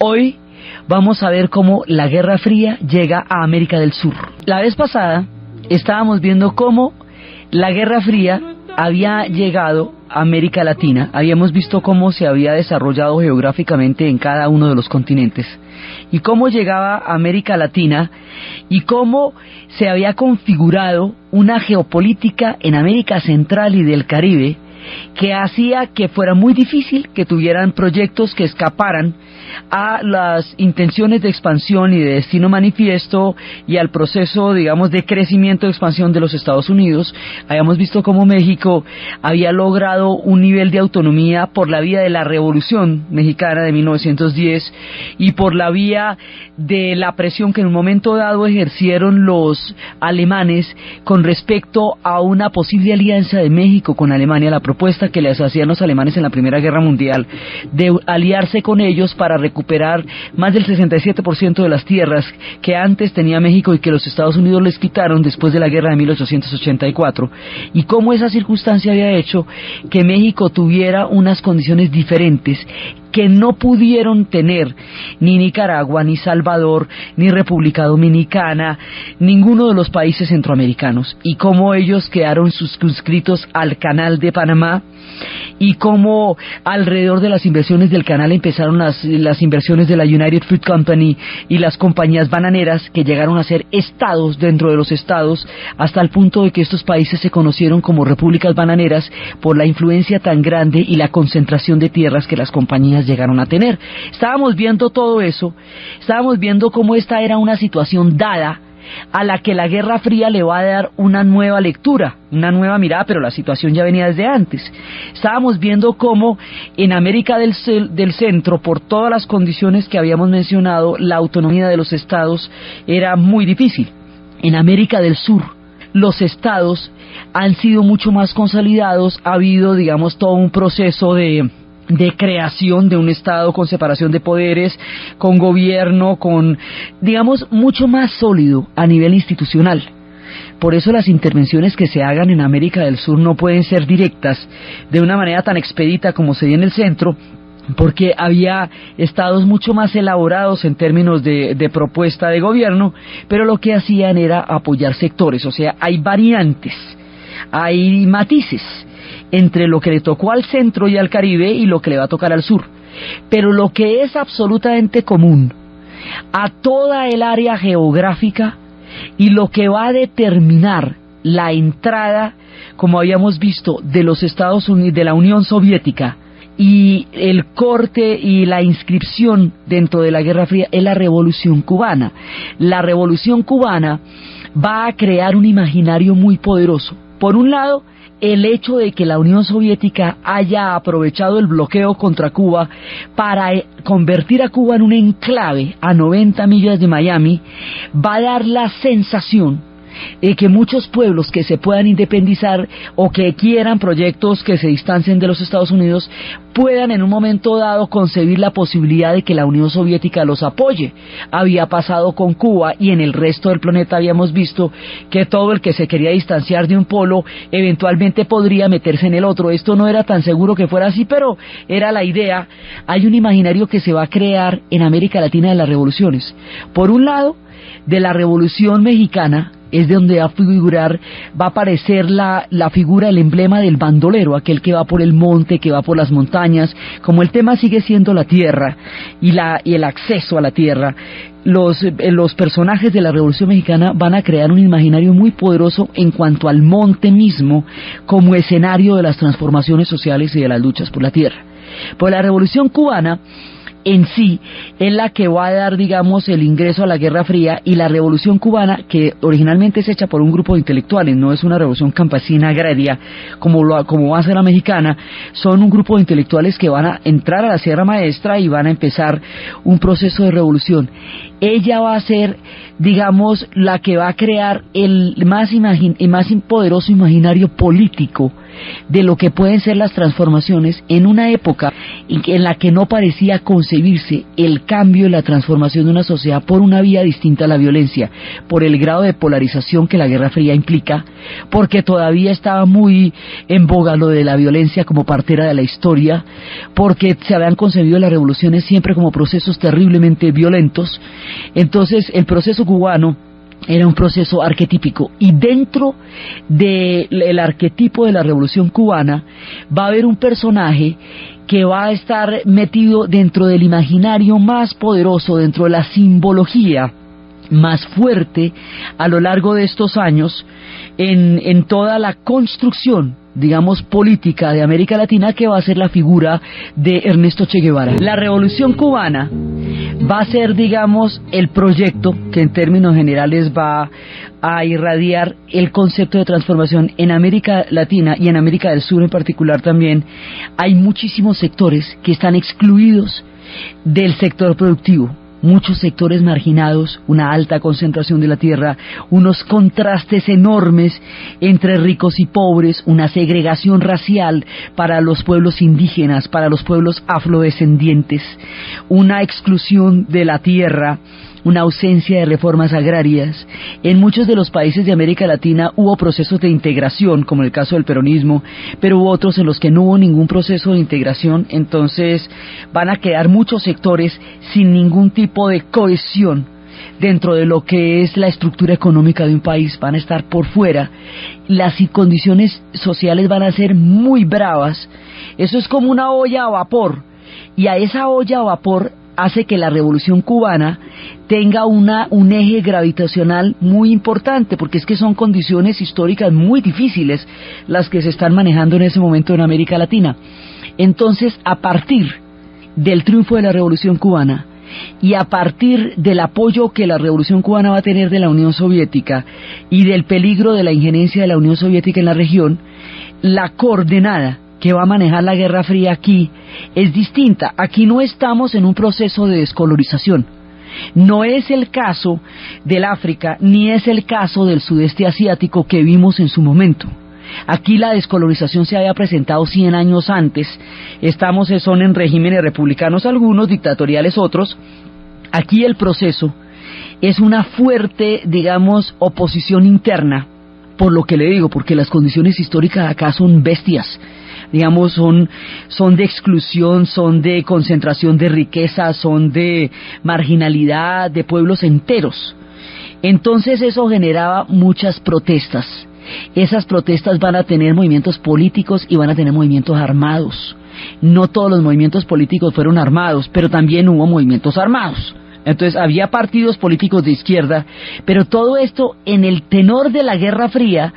Hoy vamos a ver cómo la Guerra Fría llega a América del Sur. La vez pasada estábamos viendo cómo la Guerra Fría había llegado a América Latina. Habíamos visto cómo se había desarrollado geográficamente en cada uno de los continentes y cómo llegaba a América Latina y cómo se había configurado una geopolítica en América Central y del Caribe que hacía que fuera muy difícil que tuvieran proyectos que escaparan a las intenciones de expansión y de destino manifiesto y al proceso, digamos, de crecimiento y expansión de los Estados Unidos. Habíamos visto cómo México había logrado un nivel de autonomía por la vía de la Revolución Mexicana de 1910 y por la vía de la presión que en un momento dado ejercieron los alemanes con respecto a una posible alianza de México con Alemania, la propuesta que les hacían los alemanes en la Primera Guerra Mundial de aliarse con ellos para recuperar más del 67% de las tierras que antes tenía México y que los Estados Unidos les quitaron después de la guerra de 1884, y cómo esa circunstancia había hecho que México tuviera unas condiciones diferentes que no pudieron tener ni Nicaragua, ni Salvador, ni República Dominicana, ninguno de los países centroamericanos, y cómo ellos quedaron circunscritos al Canal de Panamá, y cómo alrededor de las inversiones del canal empezaron las inversiones de la United Fruit Company y las compañías bananeras que llegaron a ser estados dentro de los estados, hasta el punto de que estos países se conocieron como repúblicas bananeras por la influencia tan grande y la concentración de tierras que las compañías llegaron a tener. Estábamos viendo todo eso, estábamos viendo cómo esta era una situación dada a la que la Guerra Fría le va a dar una nueva lectura, una nueva mirada, pero la situación ya venía desde antes. Estábamos viendo cómo en América del Centro, por todas las condiciones que habíamos mencionado, la autonomía de los estados era muy difícil. En América del Sur, los estados han sido mucho más consolidados, ha habido, digamos, todo un proceso de creación de un Estado con separación de poderes, con gobierno, con, digamos, mucho más sólido a nivel institucional. Por eso las intervenciones que se hagan en América del Sur no pueden ser directas de una manera tan expedita como se dio en el centro, porque había estados mucho más elaborados en términos de propuesta de gobierno, pero lo que hacían era apoyar sectores. O sea, hay variantes, hay matices entre lo que le tocó al centro y al Caribe y lo que le va a tocar al sur. Pero lo que es absolutamente común a toda el área geográfica y lo que va a determinar la entrada, como habíamos visto, de los Estados Unidos, de la Unión Soviética, y el corte y la inscripción dentro de la Guerra Fría, es la Revolución Cubana. La Revolución Cubana va a crear un imaginario muy poderoso. Por un lado, el hecho de que la Unión Soviética haya aprovechado el bloqueo contra Cuba para convertir a Cuba en un enclave a 90 millas de Miami, va a dar la sensación de que muchos pueblos que se puedan independizar o que quieran proyectos que se distancien de los Estados Unidos puedan en un momento dado concebir la posibilidad de que la Unión Soviética los apoye. Había pasado con Cuba, y en el resto del planeta habíamos visto que todo el que se quería distanciar de un polo eventualmente podría meterse en el otro. Esto no era tan seguro que fuera así, pero era la idea. Hay un imaginario que se va a crear en América Latina de las revoluciones. Por un lado, de la Revolución Mexicana, es de donde va a aparecer la figura, el emblema del bandolero, aquel que va por el monte, que va por las montañas. Como el tema sigue siendo la tierra y el acceso a la tierra, los personajes de la Revolución Mexicana van a crear un imaginario muy poderoso en cuanto al monte mismo como escenario de las transformaciones sociales y de las luchas por la tierra. Pues la Revolución Cubana en sí es la que va a dar, digamos, el ingreso a la Guerra Fría, y la Revolución Cubana, que originalmente es hecha por un grupo de intelectuales, no es una revolución campesina agraria como va a ser la mexicana, son un grupo de intelectuales que van a entrar a la Sierra Maestra y van a empezar un proceso de revolución. Ella va a ser, digamos, la que va a crear el más poderoso imaginario político de lo que pueden ser las transformaciones en una época en la que no parecía concebirse el cambio y la transformación de una sociedad por una vía distinta a la violencia, por el grado de polarización que la Guerra Fría implica, porque todavía estaba muy en boga lo de la violencia como partera de la historia, porque se habían concebido las revoluciones siempre como procesos terriblemente violentos. Entonces el proceso cubano era un proceso arquetípico, y dentro del arquetipo de la Revolución Cubana va a haber un personaje que va a estar metido dentro del imaginario más poderoso, dentro de la simbología más fuerte a lo largo de estos años en toda la construcción, digamos, política de América Latina, que va a ser la figura de Ernesto Che Guevara. La Revolución Cubana va a ser, digamos, el proyecto que en términos generales va a irradiar el concepto de transformación en América Latina y en América del Sur en particular también. Hay muchísimos sectores que están excluidos del sector productivo, muchos sectores marginados, una alta concentración de la tierra, unos contrastes enormes entre ricos y pobres, una segregación racial para los pueblos indígenas, para los pueblos afrodescendientes, una exclusión de la tierra, una ausencia de reformas agrarias. En muchos de los países de América Latina hubo procesos de integración, como en el caso del peronismo, pero hubo otros en los que no hubo ningún proceso de integración. Entonces van a quedar muchos sectores sin ningún tipo de cohesión dentro de lo que es la estructura económica de un país, van a estar por fuera. Las condiciones sociales van a ser muy bravas. Eso es como una olla a vapor, y a esa olla a vapor hace que la Revolución Cubana tenga un eje gravitacional muy importante, porque es que son condiciones históricas muy difíciles las que se están manejando en ese momento en América Latina. Entonces, a partir del triunfo de la Revolución Cubana y a partir del apoyo que la Revolución Cubana va a tener de la Unión Soviética y del peligro de la injerencia de la Unión Soviética en la región, la coordenada que va a manejar la Guerra Fría aquí es distinta. Aquí no estamos en un proceso de descolonización. No es el caso del África, ni es el caso del sudeste asiático que vimos en su momento. Aquí la descolonización se había presentado 100 años antes. Son en regímenes republicanos algunos, dictatoriales otros. Aquí el proceso es una fuerte, digamos, oposición interna, por lo que le digo, porque las condiciones históricas acá son bestias. Digamos, son de exclusión, son de concentración de riqueza, son de marginalidad de pueblos enteros. Entonces eso generaba muchas protestas. Esas protestas van a tener movimientos políticos y van a tener movimientos armados. No todos los movimientos políticos fueron armados, pero también hubo movimientos armados. Entonces había partidos políticos de izquierda, pero todo esto en el tenor de la Guerra Fría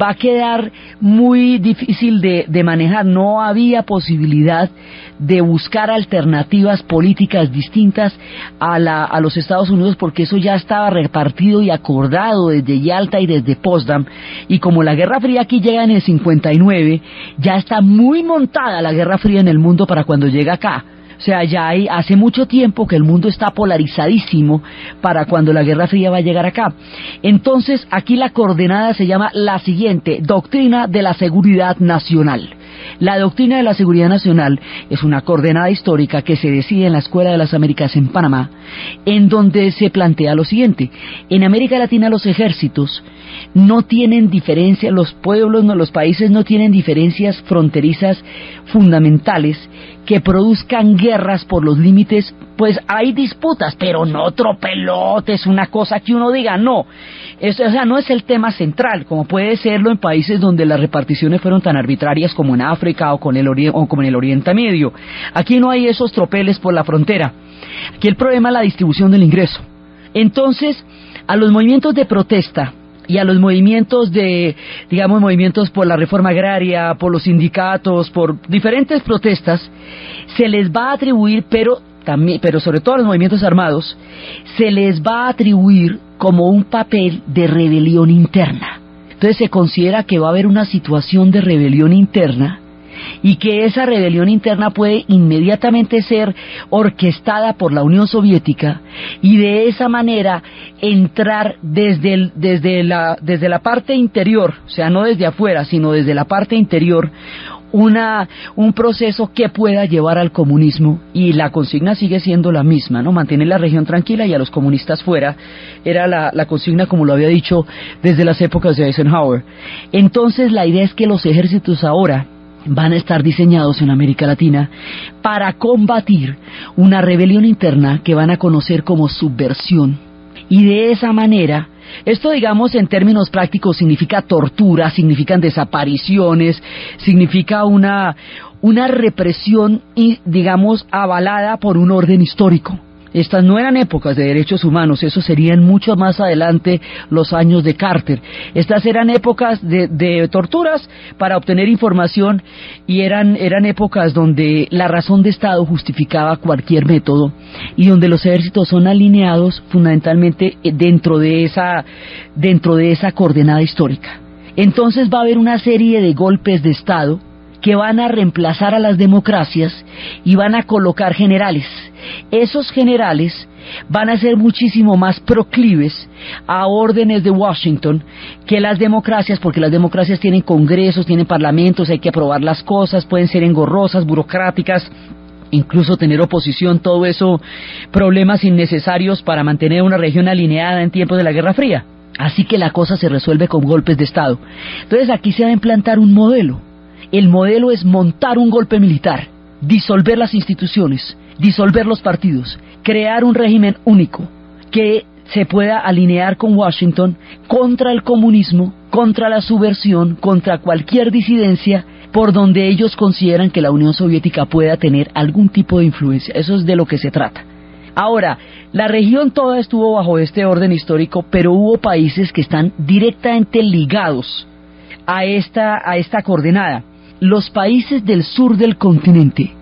va a quedar muy difícil de manejar. No había posibilidad de buscar alternativas políticas distintas a los Estados Unidos, porque eso ya estaba repartido y acordado desde Yalta y desde Potsdam, y como la Guerra Fría aquí llega en el 59, ya está muy montada la Guerra Fría en el mundo para cuando llega acá. O sea, ya hace mucho tiempo que el mundo está polarizadísimo para cuando la Guerra Fría va a llegar acá. Entonces, aquí la coordenada se llama la siguiente: Doctrina de la Seguridad Nacional. La doctrina de la seguridad nacional es una coordenada histórica que se decide en la Escuela de las Américas en Panamá, en donde se plantea lo siguiente: en América Latina los ejércitos no tienen diferencia, los pueblos, no, los países no tienen diferencias fronterizas fundamentales que produzcan guerras por los límites. Pues hay disputas, pero no tropelotes, una cosa que uno diga, no. Eso, o sea, no es el tema central, como puede serlo en países donde las reparticiones fueron tan arbitrarias como en África o como en el Oriente Medio. Aquí no hay esos tropeles por la frontera. Aquí el problema es la distribución del ingreso. Entonces, a los movimientos de protesta y a los movimientos movimientos por la reforma agraria, por los sindicatos, por diferentes protestas, se les va a atribuir, pero sobre todo a los movimientos armados, se les va a atribuir como un papel de rebelión interna. Entonces se considera que va a haber una situación de rebelión interna y que esa rebelión interna puede inmediatamente ser orquestada por la Unión Soviética y de esa manera entrar desde la parte interior, o sea, no desde afuera, sino desde la parte interior, un proceso que pueda llevar al comunismo, y la consigna sigue siendo la misma, ¿no? Mantener la región tranquila y a los comunistas fuera, era la consigna, como lo había dicho desde las épocas de Eisenhower. Entonces la idea es que los ejércitos ahora van a estar diseñados en América Latina para combatir una rebelión interna que van a conocer como subversión, y de esa manera, esto, digamos, en términos prácticos significa tortura, significan desapariciones, significa una represión, digamos, avalada por un orden histórico. Estas no eran épocas de derechos humanos, eso serían mucho más adelante los años de Carter. Estas eran épocas de torturas para obtener información, y eran épocas donde la razón de Estado justificaba cualquier método y donde los ejércitos son alineados fundamentalmente dentro de esa coordenada histórica. Entonces va a haber una serie de golpes de Estado que van a reemplazar a las democracias y van a colocar generales. Esos generales van a ser muchísimo más proclives a órdenes de Washington que las democracias, porque las democracias tienen congresos, tienen parlamentos, hay que aprobar las cosas, pueden ser engorrosas, burocráticas, incluso tener oposición, todo eso, problemas innecesarios para mantener una región alineada en tiempos de la Guerra Fría. Así que la cosa se resuelve con golpes de Estado. Entonces aquí se va a implantar un modelo. El modelo es montar un golpe militar, disolver las instituciones, disolver los partidos, crear un régimen único que se pueda alinear con Washington contra el comunismo, contra la subversión, contra cualquier disidencia por donde ellos consideran que la Unión Soviética pueda tener algún tipo de influencia. Eso es de lo que se trata. Ahora, la región toda estuvo bajo este orden histórico, pero hubo países que están directamente ligados a esta coordenada. Los países del sur del continente,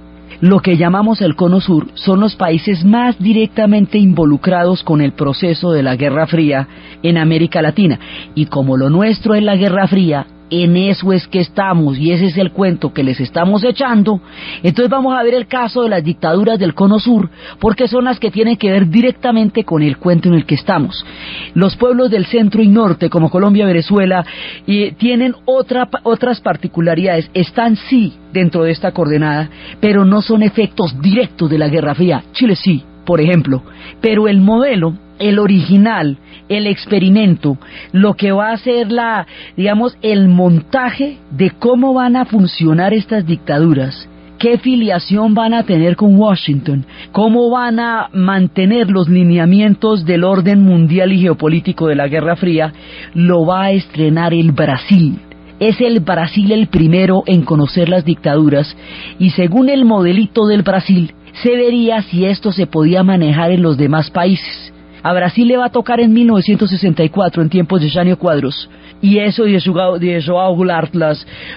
lo que llamamos el Cono Sur, son los países más directamente involucrados con el proceso de la Guerra Fría en América Latina. Y como lo nuestro es la Guerra Fría, en eso es que estamos, y ese es el cuento que les estamos echando. Entonces vamos a ver el caso de las dictaduras del Cono Sur, porque son las que tienen que ver directamente con el cuento en el que estamos. Los pueblos del centro y norte, como Colombia, Venezuela, tienen otras particularidades. Están sí dentro de esta coordenada, pero no son efectos directos de la Guerra Fría. Chile sí, por ejemplo, pero el modelo, el original, el experimento, lo que va a ser el montaje de cómo van a funcionar estas dictaduras, qué filiación van a tener con Washington, cómo van a mantener los lineamientos del orden mundial y geopolítico de la Guerra Fría, lo va a estrenar el Brasil. Es el Brasil el primero en conocer las dictaduras, y según el modelito del Brasil, se vería si esto se podía manejar en los demás países. A Brasil le va a tocar en 1964, en tiempos de Jânio Quadros, y eso de João Goulart,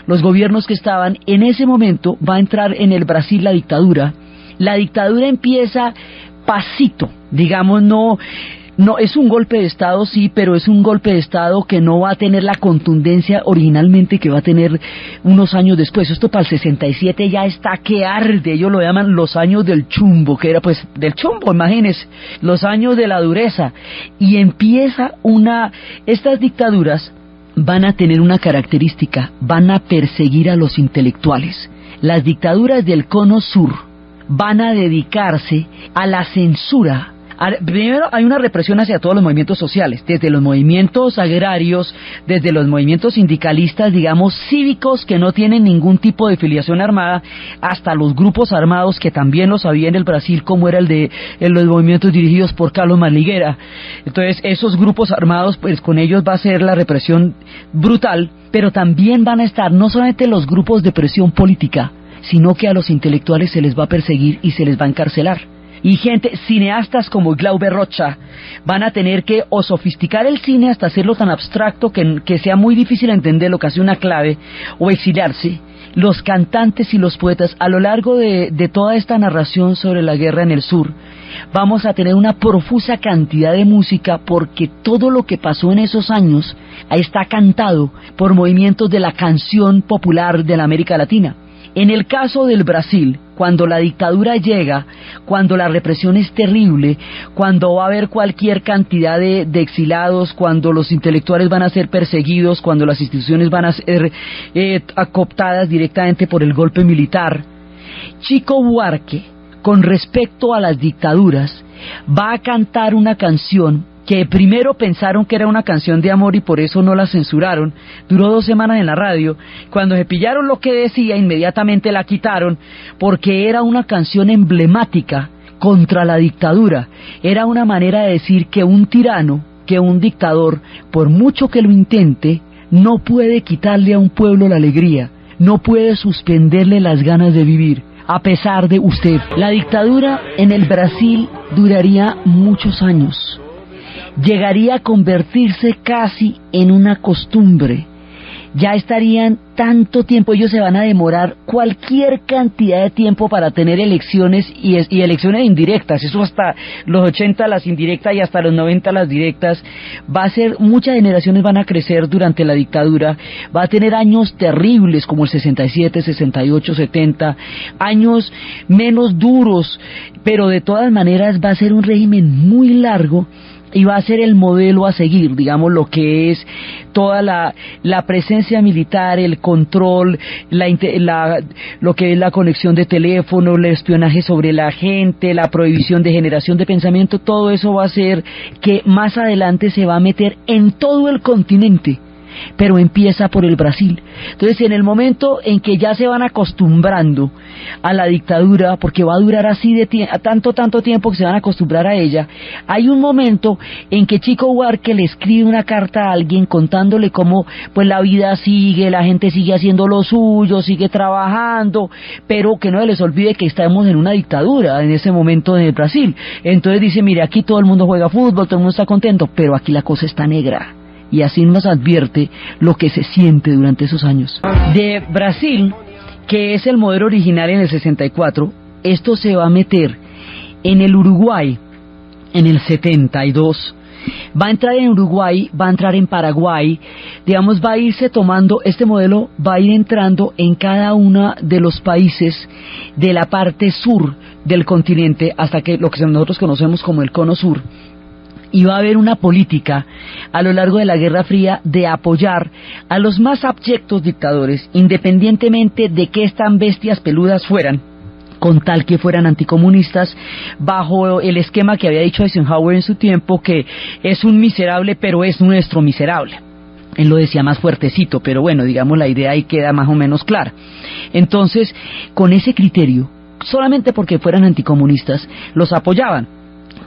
los gobiernos que estaban, en ese momento va a entrar en el Brasil la dictadura. La dictadura empieza pasito, digamos, no es un golpe de Estado, sí, pero es un golpe de Estado que no va a tener la contundencia originalmente que va a tener unos años después. Esto para el 67 ya está que arde, ellos lo llaman los años del chumbo, que era pues del chumbo, imagínense, los años de la dureza, y empieza estas dictaduras van a tener una característica, van a perseguir a los intelectuales. Las dictaduras del Cono Sur van a dedicarse a la censura. Primero hay una represión hacia todos los movimientos sociales, desde los movimientos agrarios, desde los movimientos sindicalistas, digamos, cívicos que no tienen ningún tipo de filiación armada, hasta los grupos armados que también los había en el Brasil, como era los movimientos dirigidos por Carlos Manliguera. Entonces esos grupos armados, pues con ellos va a ser la represión brutal, pero también van a estar no solamente los grupos de presión política, sino que a los intelectuales se les va a perseguir y se les va a encarcelar. Y cineastas como Glaube Rocha van a tener que o sofisticar el cine hasta hacerlo tan abstracto que sea muy difícil entender lo que hace una clave, o exiliarse. Los cantantes y los poetas, a lo largo de toda esta narración sobre la guerra en el sur, vamos a tener una profusa cantidad de música, porque todo lo que pasó en esos años está cantado por movimientos de la canción popular de la América Latina. En el caso del Brasil, cuando la dictadura llega, cuando la represión es terrible, cuando va a haber cualquier cantidad de exilados, cuando los intelectuales van a ser perseguidos, cuando las instituciones van a ser cooptadas directamente por el golpe militar, Chico Buarque, con respecto a las dictaduras, va a cantar una canción que primero pensaron que era una canción de amor y por eso no la censuraron. Duró 2 semanas en la radio. Cuando se pillaron lo que decía, inmediatamente la quitaron, porque era una canción emblemática contra la dictadura. Era una manera de decir que un tirano, que un dictador, por mucho que lo intente, no puede quitarle a un pueblo la alegría, no puede suspenderle las ganas de vivir, a pesar de usted. La dictadura en el Brasil duraría muchos años. Llegaría a convertirse casi en una costumbre. Ya estarían tanto tiempo, ellos se van a demorar cualquier cantidad de tiempo para tener elecciones y elecciones indirectas, eso hasta los 80 las indirectas y hasta los 90 las directas. Va a ser, muchas generaciones van a crecer durante la dictadura, va a tener años terribles como el 67, 68, 70, años menos duros, pero de todas maneras va a ser un régimen muy largo. Y va a ser el modelo a seguir, digamos, lo que es toda la presencia militar, el control, lo que es la conexión de teléfono, el espionaje sobre la gente, la prohibición de generación de pensamiento, todo eso va a ser que más adelante se va a meter en todo el continente, pero empieza por el Brasil. Entonces, en el momento en que ya se van acostumbrando a la dictadura, porque va a durar así tanto tiempo que se van a acostumbrar a ella, hay un momento en que Chico Buarque le escribe una carta a alguien contándole cómo pues la vida sigue, la gente sigue haciendo lo suyo, sigue trabajando, pero que no se les olvide que estamos en una dictadura en ese momento en el Brasil. Entonces dice, mire, aquí todo el mundo juega fútbol, todo el mundo está contento, pero aquí la cosa está negra. Y así nos advierte lo que se siente durante esos años. De Brasil, que es el modelo original en el 64, esto se va a meter en el Uruguay en el 72, va a entrar en Uruguay, va a entrar en Paraguay, digamos, va a irse tomando, este modelo va a ir entrando en cada uno de los países de la parte sur del continente, hasta que lo que nosotros conocemos como el Cono Sur. Y va a haber una política a lo largo de la Guerra Fría de apoyar a los más abyectos dictadores, independientemente de qué tan bestias peludas fueran, con tal que fueran anticomunistas, bajo el esquema que había dicho Eisenhower en su tiempo, que es un miserable, pero es nuestro miserable. Él lo decía más fuertecito, pero bueno, digamos, la idea ahí queda más o menos clara. Entonces, con ese criterio, solamente porque fueran anticomunistas, los apoyaban.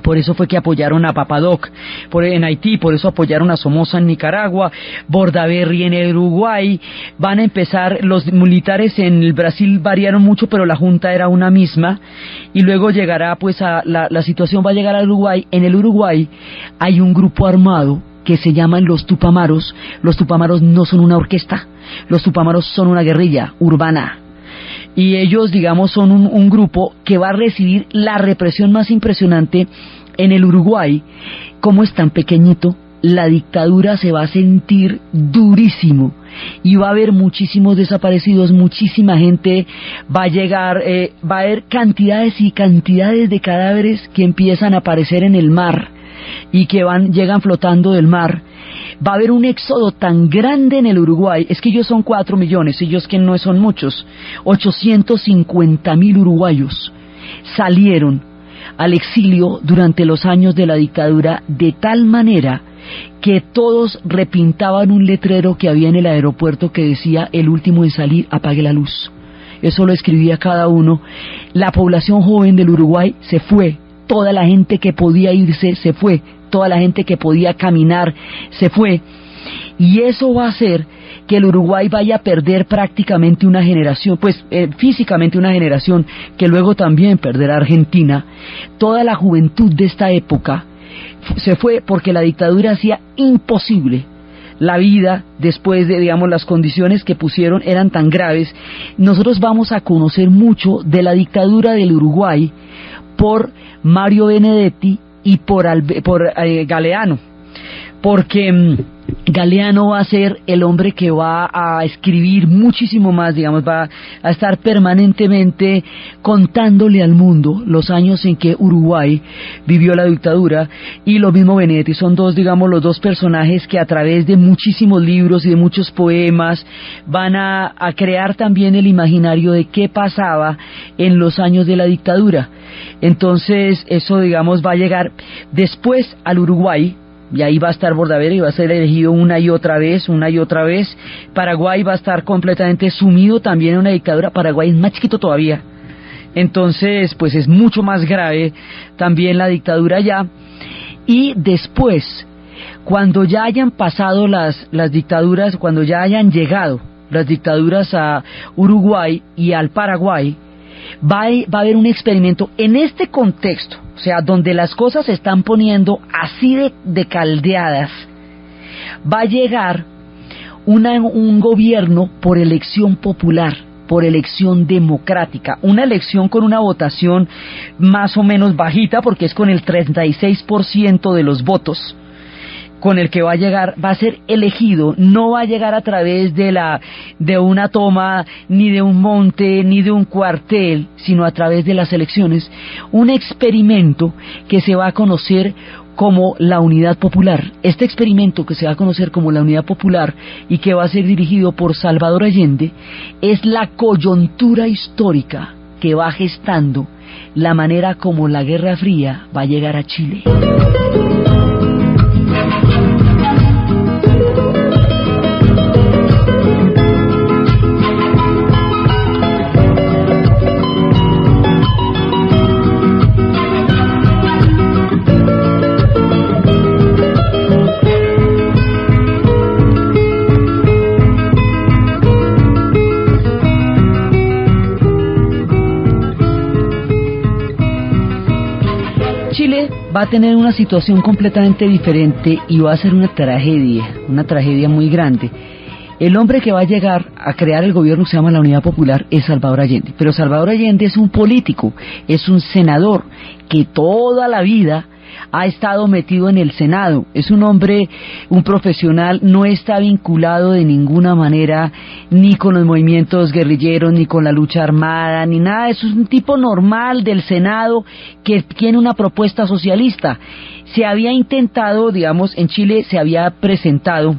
Por eso fue que apoyaron a Papadoc en Haití, por eso apoyaron a Somoza en Nicaragua, Bordaberry en el Uruguay. Van a empezar, los militares en el Brasil variaron mucho, pero la junta era una misma, y luego llegará pues la situación va a llegar al Uruguay. En el Uruguay hay un grupo armado que se llaman los Tupamaros. Los Tupamaros no son una orquesta, los Tupamaros son una guerrilla urbana. Y ellos, digamos, son un grupo que va a recibir la represión más impresionante en el Uruguay. Como es tan pequeñito, la dictadura se va a sentir durísimo y va a haber muchísimos desaparecidos, muchísima gente, va a llegar, va a haber cantidades y cantidades de cadáveres que empiezan a aparecer en el mar y que llegan flotando del mar. Va a haber un éxodo tan grande en el Uruguay, es que ellos son 4 millones, ellos que no son muchos, 850.000 uruguayos salieron al exilio durante los años de la dictadura, de tal manera que todos repintaban un letrero que había en el aeropuerto que decía: el último en salir, apague la luz. Eso lo escribía cada uno. La población joven del Uruguay se fue, toda la gente que podía irse se fue, toda la gente que podía caminar se fue, y eso va a hacer que el Uruguay vaya a perder prácticamente una generación, pues físicamente una generación, que luego también perderá Argentina. Toda la juventud de esta época se fue porque la dictadura hacía imposible la vida después de, digamos, las condiciones que pusieron eran tan graves. Nosotros vamos a conocer mucho de la dictadura del Uruguay por Mario Benedetti y por Galeano, porque Galeano va a ser el hombre que va a escribir muchísimo más, digamos, va a estar permanentemente contándole al mundo los años en que Uruguay vivió la dictadura, y lo mismo Benedetti. Son dos, digamos, los dos personajes que a través de muchísimos libros y de muchos poemas van a crear también el imaginario de qué pasaba en los años de la dictadura. Entonces eso, digamos, va a llegar después al Uruguay, y ahí va a estar Bordaberry y va a ser elegido una y otra vez. Paraguay va a estar completamente sumido también en una dictadura. Paraguay es más chiquito todavía, entonces pues es mucho más grave también la dictadura allá. Y después, cuando ya hayan pasado las dictaduras, cuando ya hayan llegado las dictaduras a Uruguay y al Paraguay, va a haber un experimento en este contexto, o sea, donde las cosas se están poniendo así de caldeadas. Va a llegar un gobierno por elección popular, por elección democrática, una elección con una votación más o menos bajita, porque es con el 36% de los votos con el que va a llegar, va a ser elegido. No va a llegar a través de una toma, ni de un monte, ni de un cuartel, sino a través de las elecciones. Un experimento que se va a conocer como la Unidad Popular. Este experimento que se va a conocer como la Unidad Popular y que va a ser dirigido por Salvador Allende es la coyuntura histórica que va gestando la manera como la Guerra Fría va a llegar a Chile. Va a tener una situación completamente diferente y va a ser una tragedia muy grande. El hombre que va a llegar a crear el gobierno que se llama la Unidad Popular es Salvador Allende, pero Salvador Allende es un político, es un senador que toda la vida ha estado metido en el Senado. Es un hombre, un profesional, no está vinculado de ninguna manera ni con los movimientos guerrilleros, ni con la lucha armada, ni nada. Es un tipo normal del Senado que tiene una propuesta socialista. Se había intentado, digamos, en Chile se había presentado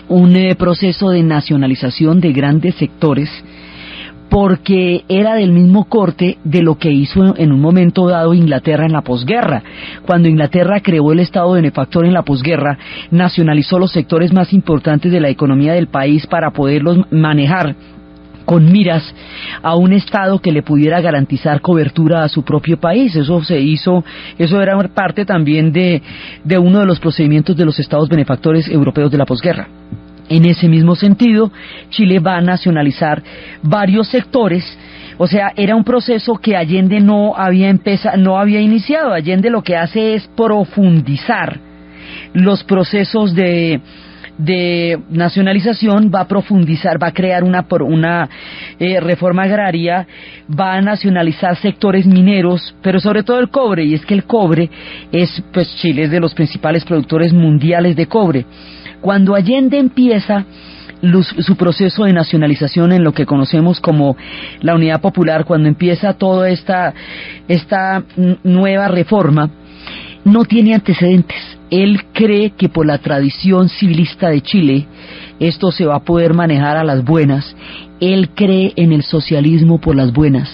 un proceso de nacionalización de grandes sectores, porque era del mismo corte de lo que hizo en un momento dado Inglaterra en la posguerra. Cuando Inglaterra creó el Estado benefactor en la posguerra, nacionalizó los sectores más importantes de la economía del país para poderlos manejar con miras a un Estado que le pudiera garantizar cobertura a su propio país. Eso se hizo, eso era parte también de uno de los procedimientos de los Estados benefactores europeos de la posguerra. En ese mismo sentido, Chile va a nacionalizar varios sectores. O sea, era un proceso que Allende no había iniciado. Allende lo que hace es profundizar los procesos de nacionalización, va a crear una reforma agraria, va a nacionalizar sectores mineros, pero sobre todo el cobre, y es que el cobre pues Chile es de los principales productores mundiales de cobre. Cuando Allende empieza su proceso de nacionalización en lo que conocemos como la Unidad Popular, cuando empieza toda esta nueva reforma, no tiene antecedentes. Él cree que por la tradición civilista de Chile esto se va a poder manejar a las buenas. Él cree en el socialismo por las buenas.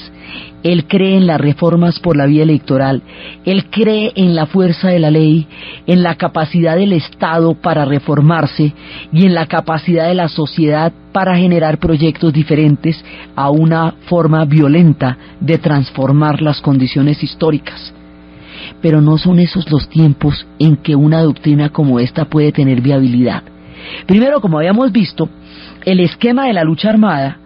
Él cree en las reformas por la vía electoral. Él cree en la fuerza de la ley, en la capacidad del Estado para reformarse y en la capacidad de la sociedad para generar proyectos diferentes a una forma violenta de transformar las condiciones históricas. Pero no son esos los tiempos en que una doctrina como esta puede tener viabilidad. Primero, como habíamos visto, el esquema de la lucha armada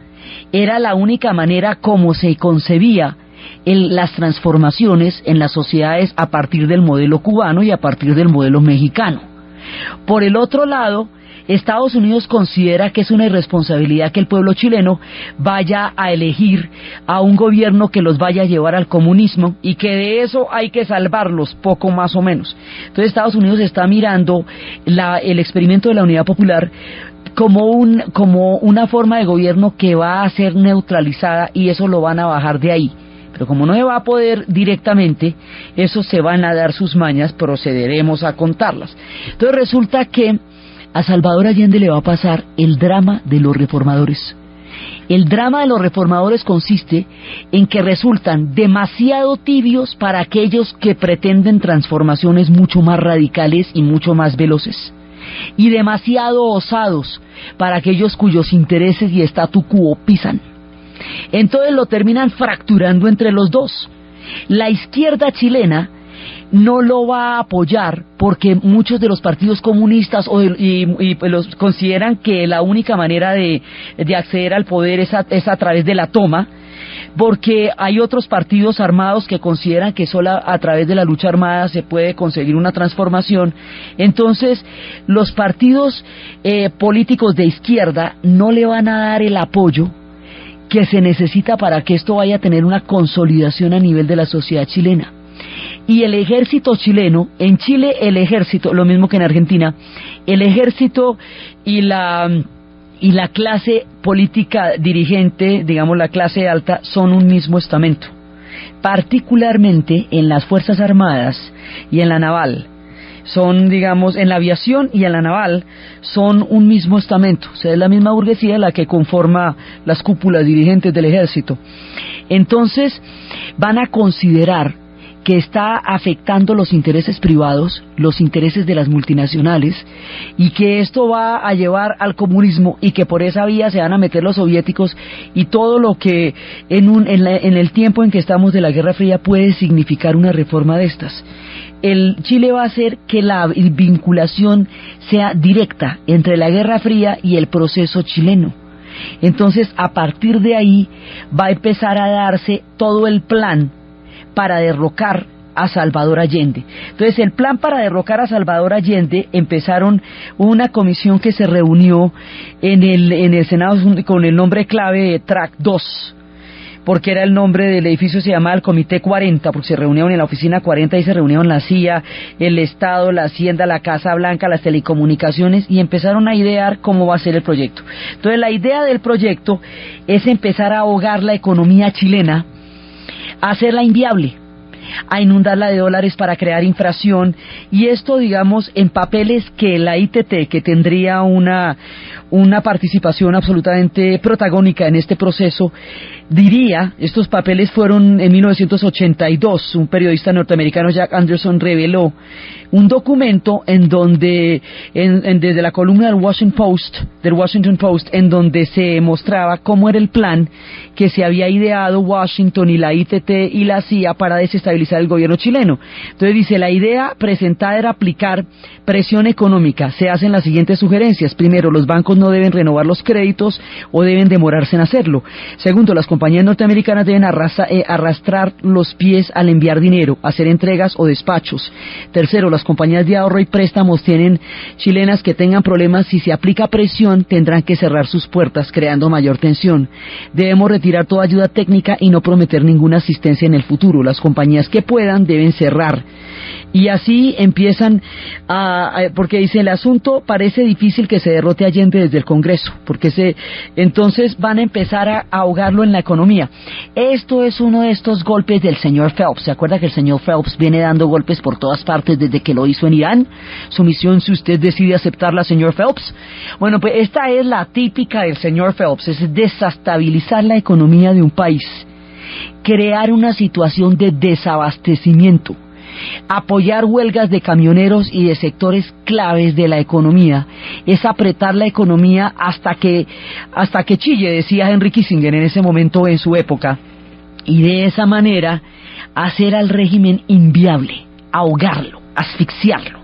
era la única manera como se concebía las transformaciones en las sociedades a partir del modelo cubano y a partir del modelo mexicano. Por el otro lado, Estados Unidos considera que es una irresponsabilidad que el pueblo chileno vaya a elegir a un gobierno que los vaya a llevar al comunismo y que de eso hay que salvarlos, poco más o menos. Entonces Estados Unidos está mirando el experimento de la Unidad Popular como una forma de gobierno que va a ser neutralizada, y eso lo van a bajar de ahí. Pero como no se va a poder directamente, eso se van a dar sus mañas, procederemos a contarlas. Entonces resulta que a Salvador Allende le va a pasar el drama de los reformadores. El drama de los reformadores consiste en que resultan demasiado tibios para aquellos que pretenden transformaciones mucho más radicales y mucho más veloces, y demasiado osados para aquellos cuyos intereses y statu quo pisan. Entonces lo terminan fracturando entre los dos. La izquierda chilena no lo va a apoyar porque muchos de los partidos comunistas los consideran que la única manera de acceder al poder es a través de la toma, porque hay otros partidos armados que consideran que solo a través de la lucha armada se puede conseguir una transformación. Entonces los partidos políticos de izquierda no le van a dar el apoyo que se necesita para que esto vaya a tener una consolidación a nivel de la sociedad chilena. Y el ejército chileno, en Chile el ejército, lo mismo que en Argentina, el ejército y la clase política dirigente, digamos la clase alta, son un mismo estamento. Particularmente en las Fuerzas Armadas y en la naval, son, digamos, en la aviación y en la naval, son un mismo estamento. O sea, es la misma burguesía la que conforma las cúpulas dirigentes del ejército. Entonces van a considerar que está afectando los intereses privados, los intereses de las multinacionales, y que esto va a llevar al comunismo, y que por esa vía se van a meter los soviéticos, y todo lo que en el tiempo en que estamos de la Guerra Fría puede significar una reforma de estas. El Chile va a hacer que la vinculación sea directa entre la Guerra Fría y el proceso chileno. Entonces, a partir de ahí va a empezar a darse todo el plan para derrocar a Salvador Allende. Entonces, el plan para derrocar a Salvador Allende, empezaron una comisión que se reunió en el Senado con el nombre clave de Track 2, porque era el nombre del edificio, se llamaba el Comité 40, porque se reunieron en la oficina 40 y se reunieron la CIA, el Estado, la Hacienda, la Casa Blanca, las telecomunicaciones, y empezaron a idear cómo va a ser el proyecto. Entonces, la idea del proyecto es empezar a ahogar la economía chilena, a hacerla inviable, a inundarla de dólares para crear inflación, y esto, digamos, en papeles que la ITT, que tendría una participación absolutamente protagónica en este proceso, diría, estos papeles fueron en 1982, un periodista norteamericano, Jack Anderson, reveló un documento en donde, desde la columna del Washington Post, en donde se mostraba cómo era el plan que se había ideado Washington y la ITT y la CIA para desestabilizar el gobierno chileno. Entonces dice, la idea presentada era aplicar presión económica. Se hacen las siguientes sugerencias. Primero, los bancos no deben renovar los créditos o deben demorarse en hacerlo. Segundo, las compañías norteamericanas deben arrastrar los pies al enviar dinero, hacer entregas o despachos. Tercero, las compañías de ahorro y préstamos chilenas que tengan problemas, si se aplica presión, tendrán que cerrar sus puertas, creando mayor tensión. Debemos retirar toda ayuda técnica y no prometer ninguna asistencia en el futuro. Las compañías que puedan deben cerrar. Y así empiezan porque dice, el asunto parece difícil que se derrote a Allende desde el Congreso, entonces van a empezar a ahogarlo en la economía. Esto es uno de estos golpes del señor Phelps. ¿Se acuerda que el señor Phelps viene dando golpes por todas partes desde que lo hizo en Irán? Su misión, si usted decide aceptarla, señor Phelps. Bueno, pues esta es la típica del señor Phelps, es desestabilizar la economía de un país, crear una situación de desabastecimiento, apoyar huelgas de camioneros y de sectores claves de la economía, es apretar la economía hasta que chille, decía Henry Kissinger en ese momento, en su época, y de esa manera hacer al régimen inviable, ahogarlo, asfixiarlo.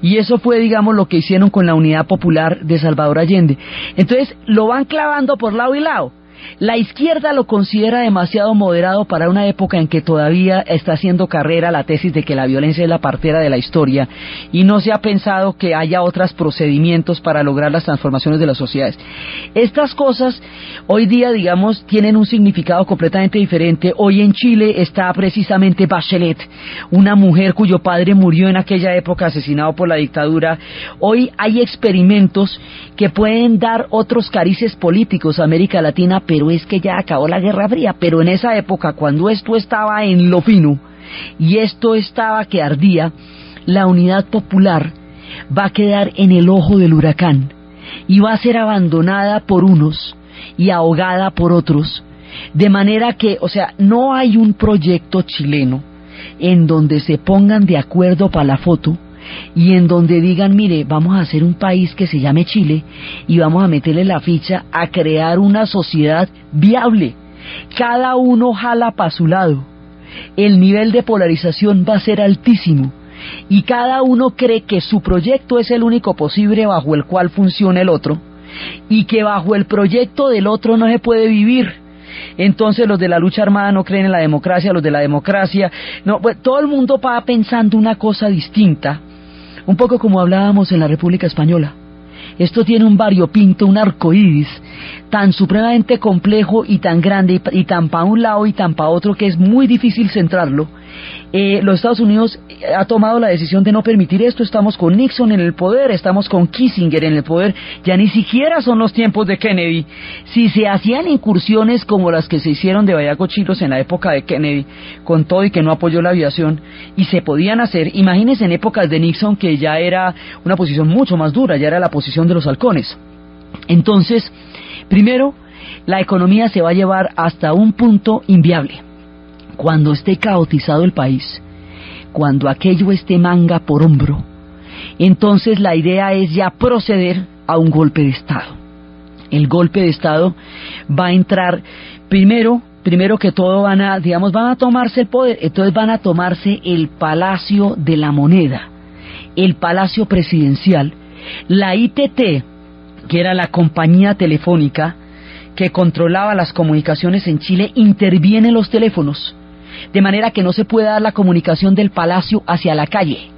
Y eso fue, digamos, lo que hicieron con la Unidad Popular de Salvador Allende. Entonces lo van clavando por lado y lado. La izquierda lo considera demasiado moderado para una época en que todavía está haciendo carrera la tesis de que la violencia es la partera de la historia y no se ha pensado que haya otros procedimientos para lograr las transformaciones de las sociedades. Estas cosas hoy día, digamos, tienen un significado completamente diferente. Hoy en Chile está precisamente Bachelet, una mujer cuyo padre murió en aquella época asesinado por la dictadura. Hoy hay experimentos que pueden dar otros carices políticos a América Latina, pero es que ya acabó la Guerra Fría. Pero en esa época, cuando esto estaba en lo fino y esto estaba que ardía, la unidad popular va a quedar en el ojo del huracán y va a ser abandonada por unos y ahogada por otros, de manera que, o sea, no hay un proyecto chileno en donde se pongan de acuerdo para la foto y en donde digan, mire, vamos a hacer un país que se llame Chile y vamos a meterle la ficha a crear una sociedad viable. Cada uno jala para su lado, el nivel de polarización va a ser altísimo y cada uno cree que su proyecto es el único posible bajo el cual funciona el otro y que bajo el proyecto del otro no se puede vivir. Entonces los de la lucha armada no creen en la democracia, los de la democracia no, pues, todo el mundo va pensando una cosa distinta, un poco como hablábamos en la República Española. Esto tiene un variopinto, un arcoíris tan supremamente complejo y tan grande y tan para un lado y tan para otro que es muy difícil centrarlo. Los Estados Unidos ha tomado la decisión de no permitir esto. Estamos con Nixon en el poder, estamos con Kissinger en el poder, ya ni siquiera son los tiempos de Kennedy. Si se hacían incursiones como las que se hicieron de Bayaco-Chilos en la época de Kennedy, con todo y que no apoyó la aviación, y se podían hacer, imagínense en épocas de Nixon, que ya era una posición mucho más dura, ya era la posición de los halcones. Entonces, primero, la economía se va a llevar hasta un punto inviable. Cuando esté caotizado el país, cuando aquello esté manga por hombro, entonces la idea es ya proceder a un golpe de Estado. El golpe de Estado va a entrar, primero que todo van a tomarse el poder, entonces van a tomarse el Palacio de la Moneda, el Palacio Presidencial, la ITT, que era la compañía telefónica que controlaba las comunicaciones en Chile, interviene en los teléfonos, de manera que no se pueda dar la comunicación del palacio hacia la calle,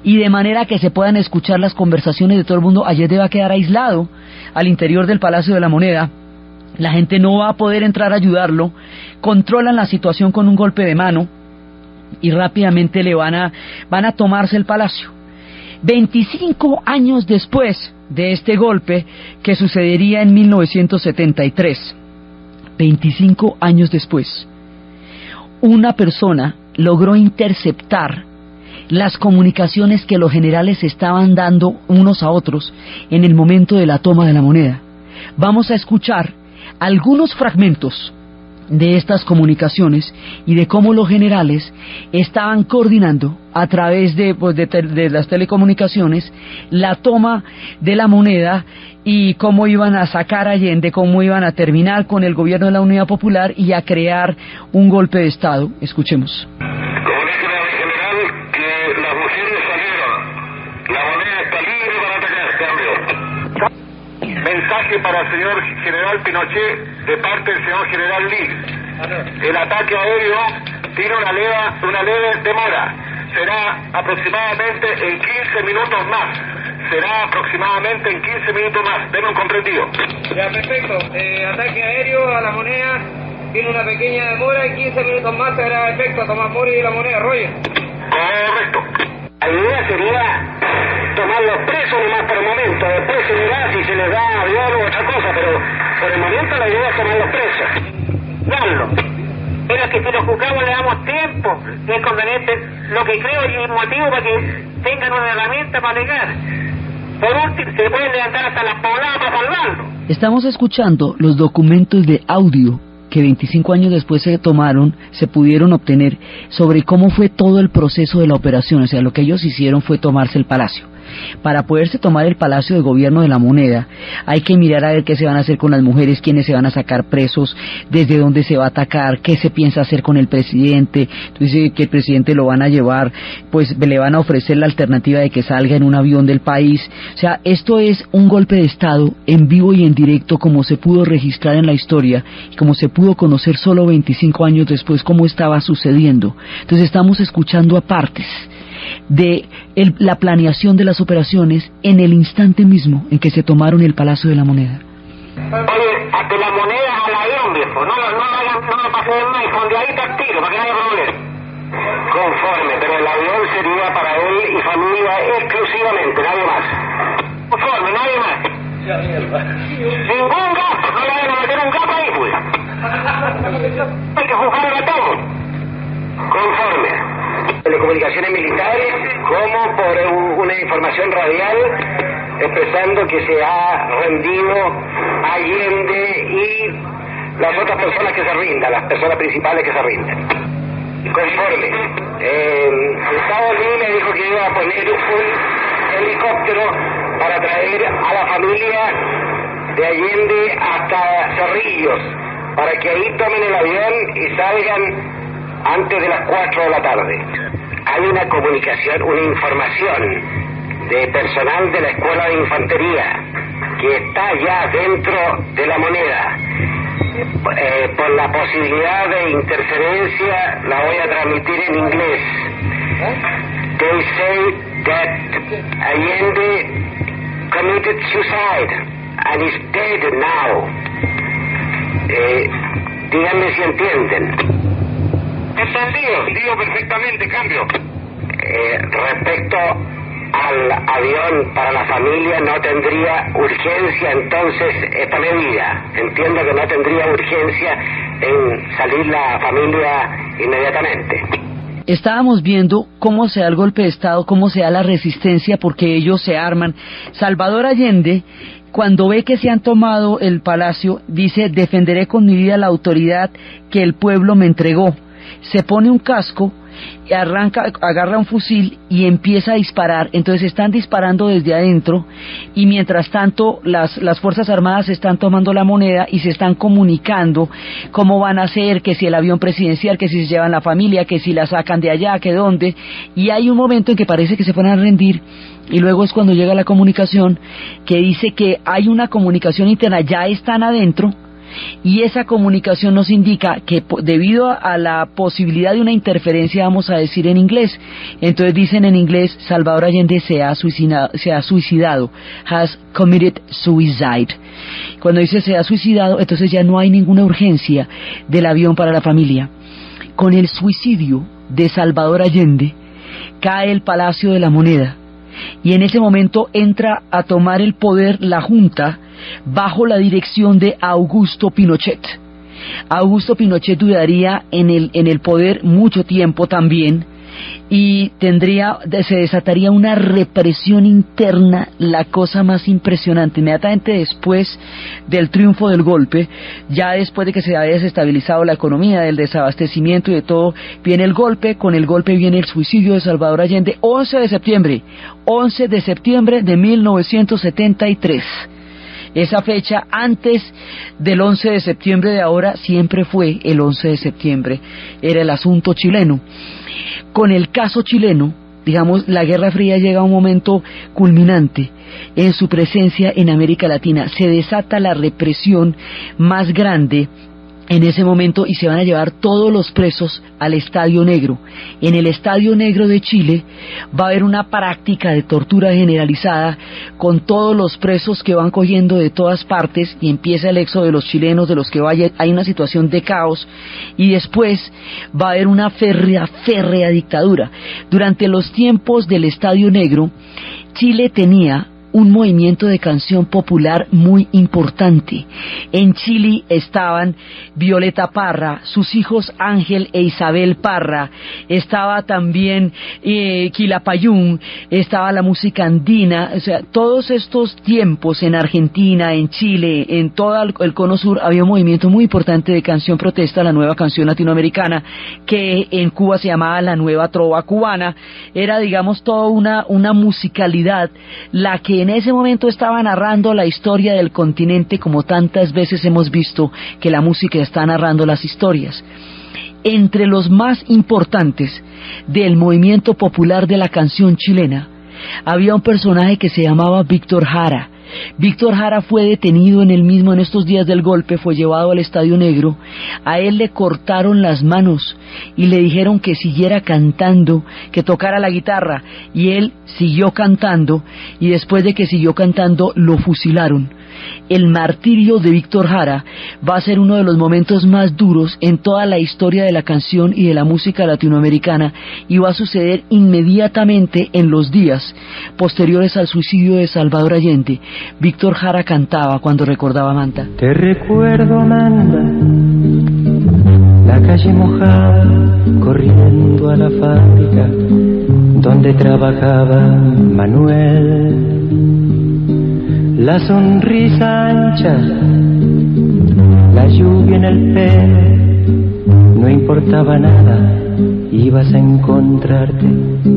y de manera que se puedan escuchar las conversaciones de todo el mundo. Allende va a quedar aislado al interior del Palacio de la Moneda, la gente no va a poder entrar a ayudarlo, controlan la situación con un golpe de mano, y rápidamente van a tomarse el palacio. 25 años después de este golpe, que sucedería en 1973, 25 años después, una persona logró interceptar las comunicaciones que los generales estaban dando unos a otros en el momento de la toma de la moneda. Vamos a escuchar algunos fragmentos de estas comunicaciones y de cómo los generales estaban coordinando a través de las telecomunicaciones la toma de la moneda y cómo iban a sacar a Allende, cómo iban a terminar con el gobierno de la Unidad Popular y a crear un golpe de Estado. Escuchemos. Comuníquenle al general que las mujeres salieron, la moneda está libre para atacar, cambio. Mensaje para el señor general Pinochet de parte del señor general Lee. El ataque aéreo tiene una leve demora. Será aproximadamente en 15 minutos más. Será aproximadamente en 15 minutos más. Denme un comprendido. Ya, perfecto. Ataque aéreo a la moneda tiene una pequeña demora. En 15 minutos más se hará efecto a Tomás Mori y la moneda. Roger. Correcto. La idea sería tomarlos presos nomás por el momento. Después se verá si se les da avión u otra cosa, pero por el momento la idea es tomarlos presos. Darlo. Pero es que si los juzgamos le damos tiempo, es conveniente, lo que creo y es motivo para que tengan una herramienta para alegar. Por último, se pueden levantar hasta las pobladas para salvarlo. Estamos escuchando los documentos de audio que 25 años después se pudieron obtener sobre cómo fue todo el proceso de la operación. O sea, lo que ellos hicieron fue tomarse el palacio. para poderse tomar el Palacio de Gobierno de la Moneda, hay que mirar a ver qué se van a hacer con las mujeres, quiénes se van a sacar presos, desde dónde se va a atacar, qué se piensa hacer con el presidente. Entonces, que el presidente lo van a llevar, pues le van a ofrecer la alternativa de que salga en un avión del país. O sea, esto es un golpe de Estado en vivo y en directo, como se pudo registrar en la historia y como se pudo conocer solo 25 años después cómo estaba sucediendo. Entonces estamos escuchando aparte de la planeación de las operaciones en el instante mismo en que se tomaron el Palacio de la Moneda. Oye, hasta la moneda al avión, viejo. No me pasen más, fondeadita al tiro, para que no haya problema. Conforme, pero el avión sería para él y familia exclusivamente, nadie más. Conforme, nadie más. Ningún gasto, no le van a meter un gato ahí, pues. Hay que juzgarlo a todo. Conforme. Telecomunicaciones militares, como por una información radial expresando que se ha rendido Allende y las otras personas que se rindan, las personas principales que se rinden. Conforme. Gustavo Lee me dijo que iba a poner un helicóptero para traer a la familia de Allende hasta Cerrillos, para que ahí tomen el avión y salgan antes de las 4 de la tarde. Hay una comunicación, una información de personal de la Escuela de Infantería que está ya dentro de la Moneda. Por la posibilidad de interferencia la voy a transmitir en inglés. They say that Allende committed suicide and is dead now. Díganme si entienden. Entendido, digo perfectamente, cambio. Respecto al avión para la familia, no tendría urgencia entonces esta medida. Entiendo que no tendría urgencia en salir la familia inmediatamente. Estábamos viendo cómo se da el golpe de Estado, cómo se da la resistencia, porque ellos se arman. Salvador Allende, cuando ve que se han tomado el palacio, dice: defenderé con mi vida la autoridad que el pueblo me entregó. Se pone un casco, y agarra un fusil y empieza a disparar. Entonces están disparando desde adentro y mientras tanto las Fuerzas Armadas están tomando la Moneda y se están comunicando cómo van a hacer, que si el avión presidencial, que si se llevan la familia, que si la sacan de allá, que dónde. Y hay un momento en que parece que se van a rendir y luego es cuando llega la comunicación que dice que hay una comunicación interna, ya están adentro. Y esa comunicación nos indica que debido a la posibilidad de una interferencia, vamos a decir en inglés, entonces dicen en inglés: Salvador Allende se ha suicidado, has committed suicide. Cuando dice se ha suicidado, entonces ya no hay ninguna urgencia del avión para la familia. Con el suicidio de Salvador Allende cae el Palacio de la Moneda y en ese momento entra a tomar el poder la Junta bajo la dirección de Augusto Pinochet. Augusto Pinochet duraría en el poder mucho tiempo también y se desataría una represión interna, la cosa más impresionante. Inmediatamente después del triunfo del golpe, ya después de que se había desestabilizado la economía, del desabastecimiento y de todo, viene el golpe. Con el golpe viene el suicidio de Salvador Allende, 11 de septiembre de 1973. Esa fecha, antes del 11 de septiembre de ahora, siempre fue el 11 de septiembre. Era el asunto chileno. Con el caso chileno, digamos, la Guerra Fría llega a un momento culminante en su presencia en América Latina. Se desata la represión más grande en ese momento y se van a llevar todos los presos al Estadio Negro. En el Estadio Negro de Chile va a haber una práctica de tortura generalizada con todos los presos que van cogiendo de todas partes y empieza el éxodo de los chilenos, de los que hay una situación de caos y después va a haber una férrea dictadura. Durante los tiempos del Estadio Negro, Chile tenía un movimiento de canción popular muy importante. En Chile estaban Violeta Parra, sus hijos Ángel e Isabel Parra, estaba también Quilapayún, estaba la música andina, o sea, todos estos tiempos en Argentina, en Chile, en todo el cono sur, había un movimiento muy importante de canción protesta, la nueva canción latinoamericana, que en Cuba se llamaba la nueva trova cubana. Era, digamos, toda una musicalidad la que en ese momento estaba narrando la historia del continente, como tantas veces hemos visto que la música está narrando las historias. Entre los más importantes del movimiento popular de la canción chilena había un personaje que se llamaba Víctor Jara. Víctor Jara fue detenido en estos días del golpe, fue llevado al Estadio Negro. A él le cortaron las manos y le dijeron que siguiera cantando, que tocara la guitarra, y él siguió cantando, y después de que siguió cantando lo fusilaron. El martirio de Víctor Jara va a ser uno de los momentos más duros en toda la historia de la canción y de la música latinoamericana, y va a suceder inmediatamente en los días posteriores al suicidio de Salvador Allende. Víctor Jara cantaba cuando recordaba a Manta. Te recuerdo, Amanda, la calle mojada, corriendo a la fábrica donde trabajaba Manuel. La sonrisa ancha, la lluvia en el pelo, no importaba nada, ibas a encontrarte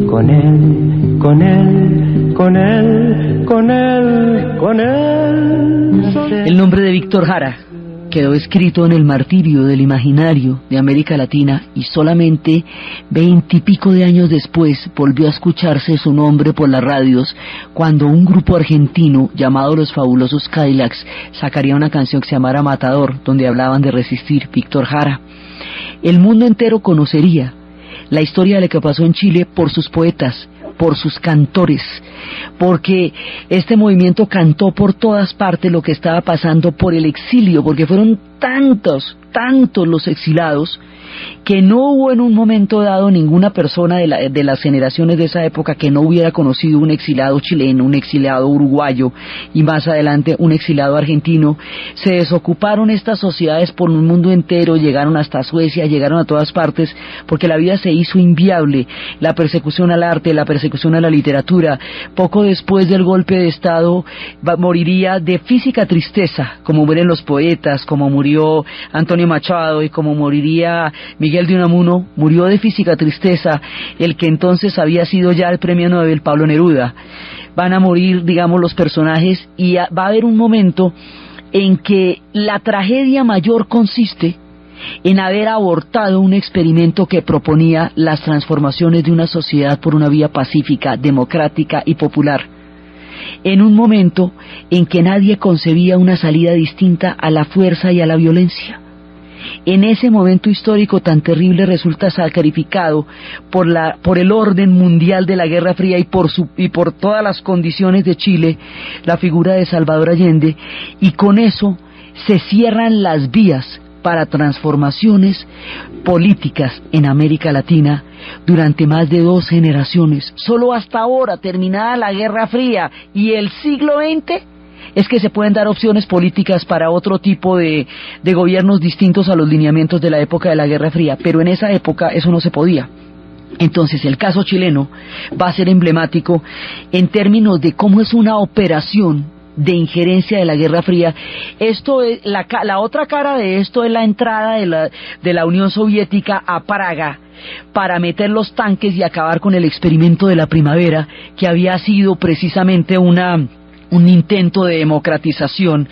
con él, con él, con él, con él, con él. El nombre de Víctor Jara quedó escrito en el martirio del imaginario de América Latina, y solamente 20 y pico de años después volvió a escucharse su nombre por las radios, cuando un grupo argentino llamado Los Fabulosos Cadillacs sacaría una canción que se llamara Matador, donde hablaban de resistir. Víctor Jara. El mundo entero conocería la historia de lo que pasó en Chile por sus poetas, por sus cantores, porque este movimiento cantó por todas partes lo que estaba pasando por el exilio, porque fueron tantos los exilados, que no hubo en un momento dado ninguna persona de las generaciones de esa época que no hubiera conocido un exilado chileno, un exilado uruguayo y más adelante un exilado argentino. Se desocuparon estas sociedades por un mundo entero, llegaron hasta Suecia, llegaron a todas partes, porque la vida se hizo inviable, la persecución al arte, la persecución a la literatura. Poco después del golpe de Estado moriría de física tristeza, como mueren los poetas, como murió Antonio Machado y como moriría Miguel de Unamuno. Murió de física tristeza el que entonces había sido ya el premio Nobel, Pablo Neruda. Van a morir, digamos, los personajes, y va a haber un momento en que la tragedia mayor consiste en haber abortado un experimento que proponía las transformaciones de una sociedad por una vía pacífica, democrática y popular, en un momento en que nadie concebía una salida distinta a la fuerza y a la violencia. En ese momento histórico tan terrible resulta sacrificado por el orden mundial de la Guerra Fría y por todas las condiciones de Chile, la figura de Salvador Allende, y con eso se cierran las vías para transformaciones políticas en América Latina durante más de 2 generaciones. Solo hasta ahora, terminada la Guerra Fría y el siglo XX, es que se pueden dar opciones políticas para otro tipo de gobiernos distintos a los lineamientos de la época de la Guerra Fría, pero en esa época eso no se podía. Entonces el caso chileno va a ser emblemático en términos de cómo es una operación de injerencia de la Guerra Fría. Esto es la otra cara de esto, es la entrada de la Unión Soviética a Praga para meter los tanques y acabar con el experimento de la primavera, que había sido precisamente un intento de democratización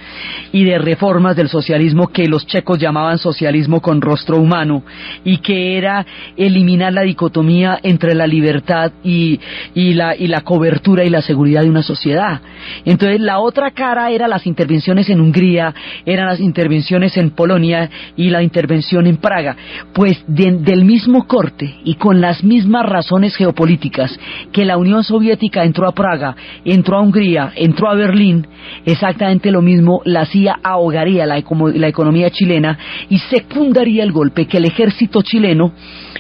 y de reformas del socialismo que los checos llamaban socialismo con rostro humano, y que era eliminar la dicotomía entre la libertad y la cobertura y la seguridad de una sociedad. Entonces la otra cara era las intervenciones en Hungría, eran las intervenciones en Polonia y la intervención en Praga. Pues del mismo corte y con las mismas razones geopolíticas que la Unión Soviética entró a Praga, entró a Hungría, entró a Berlín, exactamente lo mismo la CIA ahogaría la economía chilena y secundaría el golpe, que el ejército chileno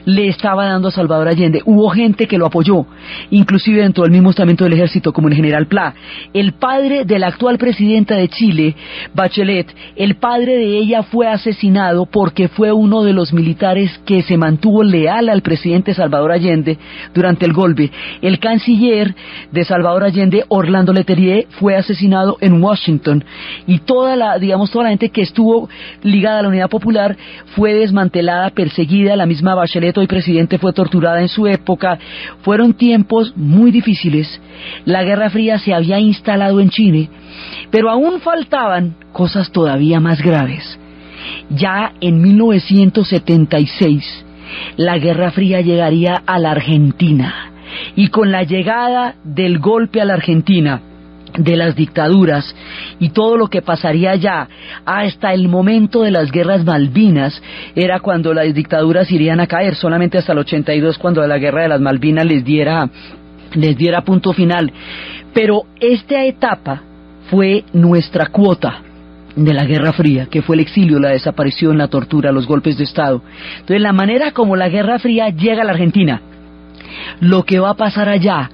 le estaba dando a Salvador Allende. Hubo gente que lo apoyó, inclusive dentro del mismo estamento del ejército, como el general Pla. El padre de la actual presidenta de Chile, Bachelet, el padre de ella fue asesinado porque fue uno de los militares que se mantuvo leal al presidente Salvador Allende durante el golpe. El canciller de Salvador Allende, Orlando Letelier, fue asesinado en Washington, y toda la gente que estuvo ligada a la Unidad Popular fue desmantelada, perseguida. La misma Bachelet, hoy presidente, fue torturada en su época. Fueron tiempos muy difíciles. La Guerra Fría se había instalado en Chile, pero aún faltaban cosas todavía más graves. Ya en 1976 la Guerra Fría llegaría a la Argentina, y con la llegada del golpe a la Argentina, de las dictaduras y todo lo que pasaría allá hasta el momento de las guerras Malvinas, era cuando las dictaduras irían a caer. Solamente hasta el 82, cuando la guerra de las Malvinas les diera punto final. Pero esta etapa fue nuestra cuota de la Guerra Fría, que fue el exilio, la desaparición, la tortura, los golpes de Estado. Entonces, la manera como la Guerra Fría llega a la Argentina, lo que va a pasar allá,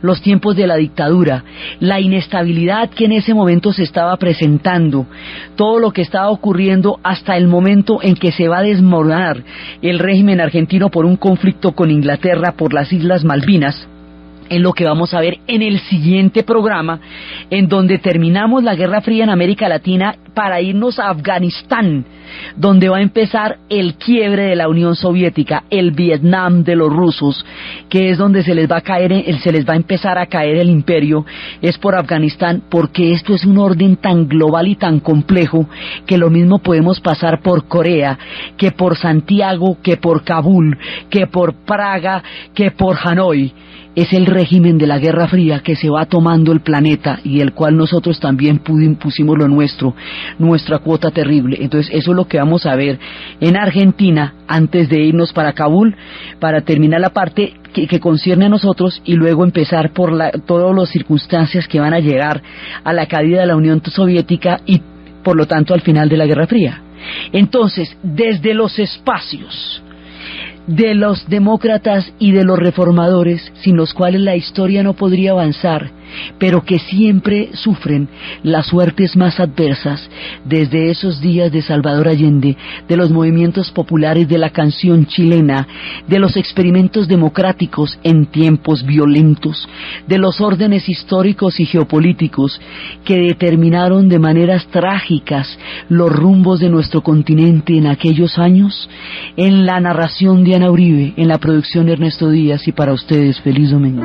los tiempos de la dictadura, la inestabilidad que en ese momento se estaba presentando, todo lo que estaba ocurriendo hasta el momento en que se va a desmoronar el régimen argentino por un conflicto con Inglaterra por las Islas Malvinas, es lo que vamos a ver en el siguiente programa, en donde terminamos la Guerra Fría en América Latina para irnos a Afganistán, donde va a empezar el quiebre de la Unión Soviética, el Vietnam de los rusos, que es donde se les va a empezar a caer el imperio. Es por Afganistán, porque esto es un orden tan global y tan complejo que lo mismo podemos pasar por Corea, que por Santiago, que por Kabul, que por Praga, que por Hanoi. Es el régimen de la Guerra Fría que se va tomando el planeta, y el cual nosotros también pusimos lo nuestro, nuestra cuota terrible. Entonces eso es lo que vamos a ver en Argentina, antes de irnos para Kabul, para terminar la parte que concierne a nosotros, y luego empezar por todas las circunstancias que van a llegar a la caída de la Unión Soviética y por lo tanto al final de la Guerra Fría. Entonces, desde los espacios de los demócratas y de los reformadores, sin los cuales la historia no podría avanzar, pero que siempre sufren las suertes más adversas, desde esos días de Salvador Allende, de los movimientos populares de la canción chilena, de los experimentos democráticos en tiempos violentos, de los órdenes históricos y geopolíticos que determinaron de maneras trágicas los rumbos de nuestro continente en aquellos años. En la narración de Ana Uribe, en la producción de Ernesto Díaz, y para ustedes feliz domingo.